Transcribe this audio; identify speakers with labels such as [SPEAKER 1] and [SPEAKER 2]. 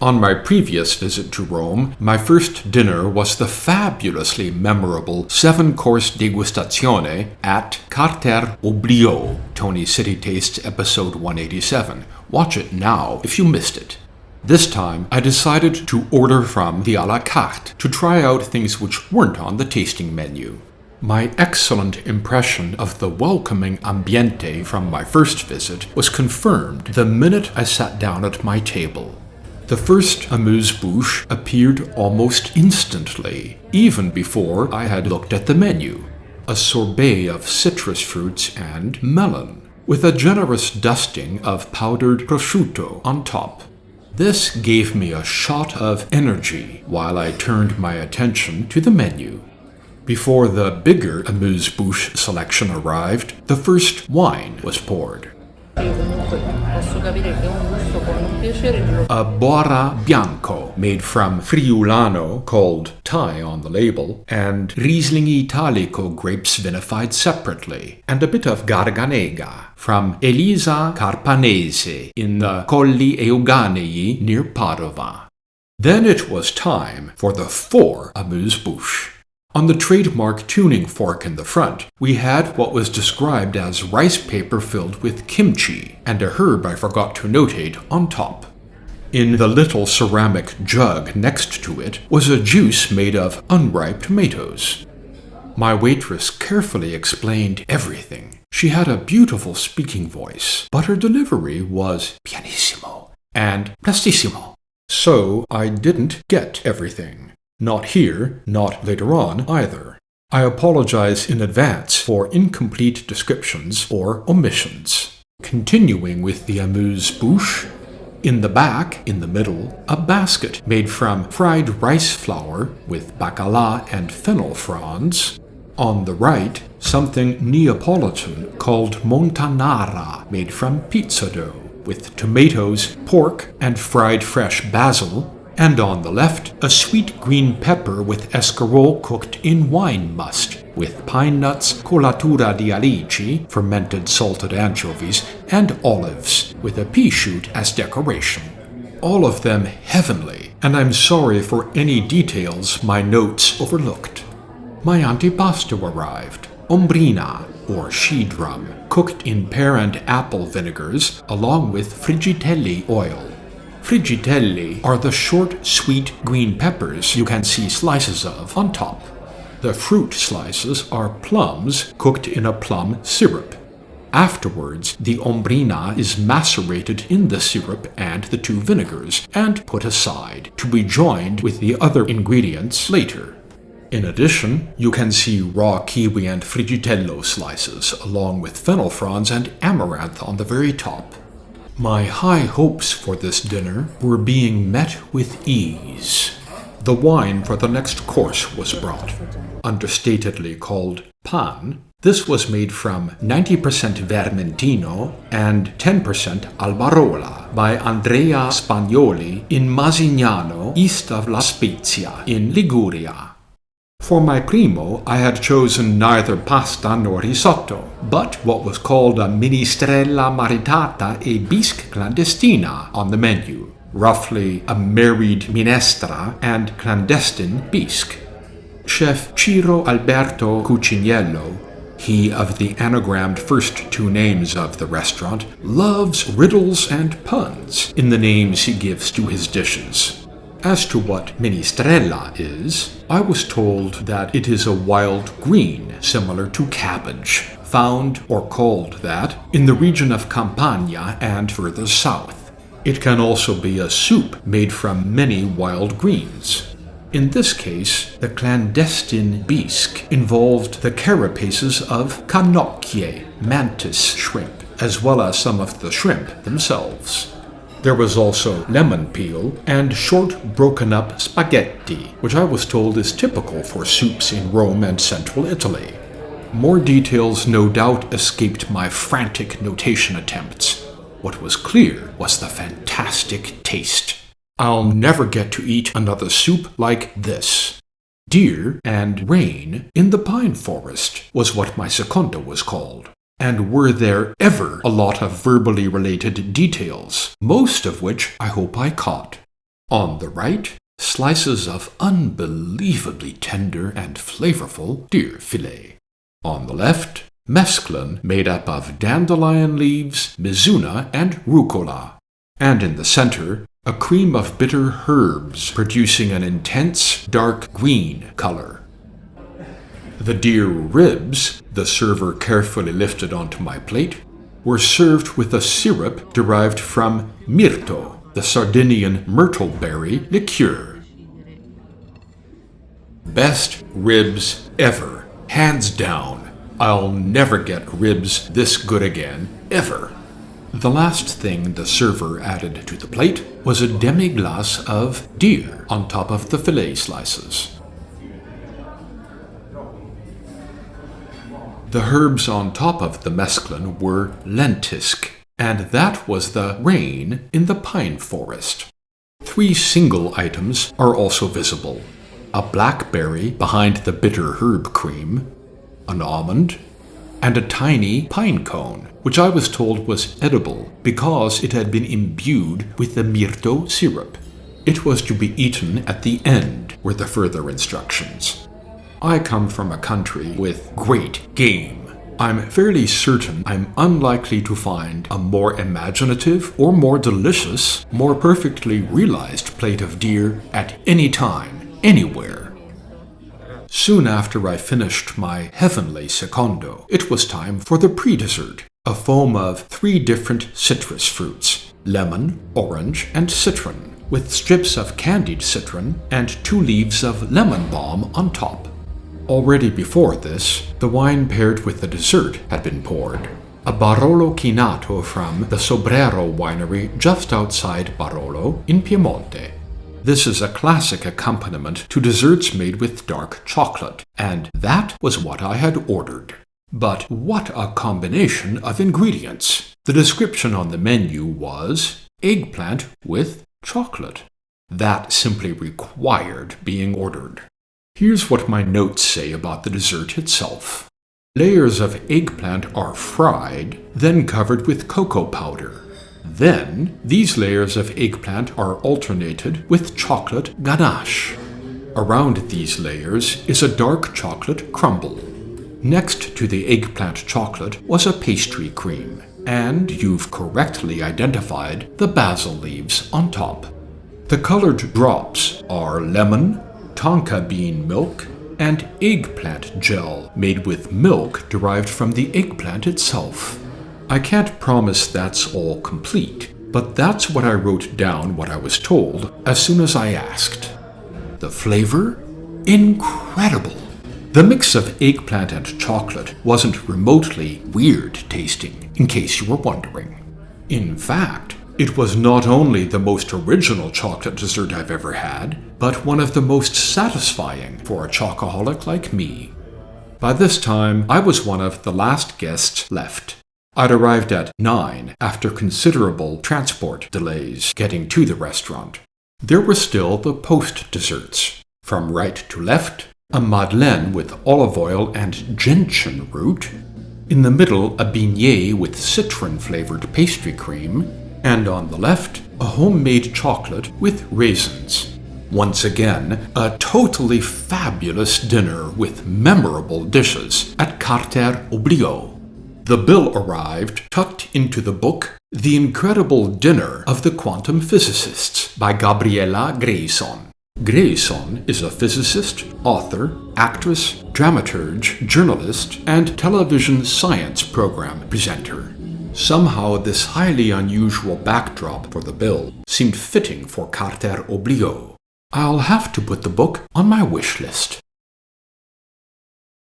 [SPEAKER 1] On my previous visit to Rome, my first dinner was the fabulously memorable 7-course degustazione at Carter Oblio, Tony City Tastes episode 187. Watch it now if you missed it. This time, I decided to order from the à la carte to try out things which weren't on the tasting menu. My excellent impression of the welcoming ambiente from my first visit was confirmed the minute I sat down at my table. The first amuse-bouche appeared almost instantly, even before I had looked at the menu. A sorbet of citrus fruits and melon, with a generous dusting of powdered prosciutto on top. This gave me a shot of energy while I turned my attention to the menu. Before the bigger amuse-bouche selection arrived, the first wine was poured. A Bora Bianco, made from Friulano, called Thai on the label, and Riesling Italico grapes vinified separately, and a bit of Garganega, from Elisa Carpanese in the Colli Euganei near Padova. Then it was time for the 4 amuse-bouche. On the trademark tuning fork in the front, we had what was described as rice paper filled with kimchi, and a herb I forgot to notate on top. In the little ceramic jug next to it was a juice made of unripe tomatoes. My waitress carefully explained everything. She had a beautiful speaking voice, but her delivery was pianissimo and prestissimo. So I didn't get everything. Not here, not later on either. I apologize in advance for incomplete descriptions or omissions. Continuing with the amuse-bouche, in the back, in the middle, a basket made from fried rice flour with bacala and fennel fronds. On the right, something Neapolitan called montanara, made from pizza dough, with tomatoes, pork, and fried fresh basil. And on the left, a sweet green pepper with escarole cooked in wine must, with pine nuts, colatura di alici, fermented salted anchovies, and olives, with a pea shoot as decoration. All of them heavenly, and I'm sorry for any details my notes overlooked. My antipasto arrived, ombrina, or she-drum, cooked in pear and apple vinegars, along with frigitelli oil. Frigitelli are the short, sweet green peppers you can see slices of on top. The fruit slices are plums cooked in a plum syrup. Afterwards, the ombrina is macerated in the syrup and the 2 vinegars and put aside to be joined with the other ingredients later. In addition, you can see raw kiwi and frigitello slices along with fennel fronds and amaranth on the very top. My high hopes for this dinner were being met with ease. The wine for the next course was brought. Understatedly called pan, this was made from 90% Vermentino and 10% Albarola by Andrea Spagnoli in Masignano, east of La Spezia, in Liguria. For my primo, I had chosen neither pasta nor risotto, but what was called a minestrella maritata e bisque clandestina on the menu, roughly a married minestra and clandestine bisque. Chef Ciro Alberto Cuciniello, he of the anagrammed first 2 names of the restaurant, loves riddles and puns in the names he gives to his dishes. As to what minestrella is, I was told that it is a wild green similar to cabbage, found or called that in the region of Campania and further south. It can also be a soup made from many wild greens. In this case, the clandestine bisque involved the carapaces of cannocchie, mantis shrimp, as well as some of the shrimp themselves. There was also lemon peel and short broken-up spaghetti, which I was told is typical for soups in Rome and central Italy. More details no doubt escaped my frantic notation attempts. What was clear was the fantastic taste. I'll never get to eat another soup like this. Deer and rain in the pine forest was what my secondo was called. And were there ever a lot of verbally related details, most of which I hope I caught. On the right, slices of unbelievably tender and flavorful deer fillet. On the left, mesclun made up of dandelion leaves, mizuna, and rucola. And in the center, a cream of bitter herbs producing an intense dark green color. The deer ribs, the server carefully lifted onto my plate, were served with a syrup derived from mirto, the Sardinian myrtle berry liqueur. Best ribs ever, hands down. I'll never get ribs this good again, ever. The last thing the server added to the plate was a demi-glace of deer on top of the fillet slices. The herbs on top of the mesclun were lentisk, and that was the rain in the pine forest. 3 single items are also visible: a blackberry behind the bitter herb cream, an almond, and a tiny pine cone, which I was told was edible because it had been imbued with the mirto syrup. It was to be eaten at the end, were the further instructions. I come from a country with great game. I'm fairly certain I'm unlikely to find a more imaginative or more delicious, more perfectly realized plate of deer at any time, anywhere. Soon after I finished my heavenly secondo, it was time for the pre-dessert, a foam of 3 different citrus fruits, lemon, orange, and citron, with strips of candied citron and 2 leaves of lemon balm on top. Already before this, the wine paired with the dessert had been poured. A Barolo Chinato from the Sobrero winery just outside Barolo in Piemonte. This is a classic accompaniment to desserts made with dark chocolate, and that was what I had ordered. But what a combination of ingredients! The description on the menu was eggplant with chocolate. That simply required being ordered. Here's what my notes say about the dessert itself. Layers of eggplant are fried, then covered with cocoa powder. Then, these layers of eggplant are alternated with chocolate ganache. Around these layers is a dark chocolate crumble. Next to the eggplant chocolate was a pastry cream, and you've correctly identified the basil leaves on top. The colored drops are lemon, tonka bean milk, and eggplant gel made with milk derived from the eggplant itself. I can't promise that's all complete, but that's what I wrote down what I was told as soon as I asked. The flavor? Incredible! The mix of eggplant and chocolate wasn't remotely weird tasting, in case you were wondering. In fact, it was not only the most original chocolate dessert I've ever had, but one of the most satisfying for a chocoholic like me. By this time, I was one of the last guests left. I'd arrived at 9 after considerable transport delays getting to the restaurant. There were still the post-desserts. From right to left, a madeleine with olive oil and gentian root. In the middle, a beignet with citron-flavored pastry cream. And on the left, a homemade chocolate with raisins. Once again, a totally fabulous dinner with memorable dishes at Carter Oblio. The bill arrived tucked into the book The Incredible Dinner of the Quantum Physicists by Gabriella Grayson. Grayson is a physicist, author, actress, dramaturge, journalist, and television science program presenter. Somehow this highly unusual backdrop for the bill seemed fitting for Carter Oblio. I'll have to put the book on my wish list.